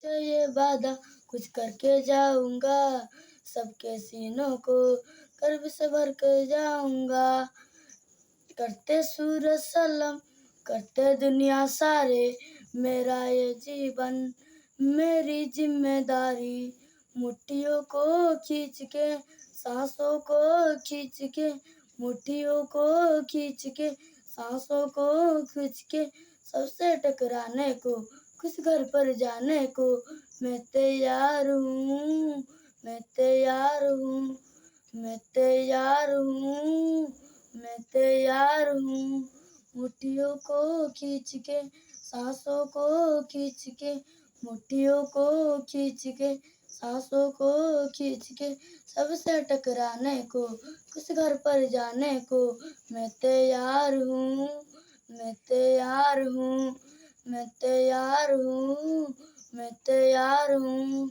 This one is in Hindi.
ये वादा कुछ करके जाऊंगा, सबके सीनों को गर्व से भर कर जाऊंगा। करते सूरज सलाम करते दुनिया सारे, मेरा ये जीवन मेरी जिम्मेदारी। मुट्ठियों को खींच के सांसों को खींच के, मुट्ठियों को खींच के सांसों को खींच के, सबसे टकराने को किस घर पर जाने को मैं तैयार हूँ, मैं तैयार हूँ, मैं तैयार हूँ, मैं तैयार हूँ। मुट्ठियों को खींच के सांसों को खींच के, मुट्ठियों को खींच के सांसों को खींच के, सबसे टकराने को किस घर पर जाने को मैं तैयार हूँ, मैं तैयार हूँ, मैं तैयार हूँ, मैं तैयार हूँ।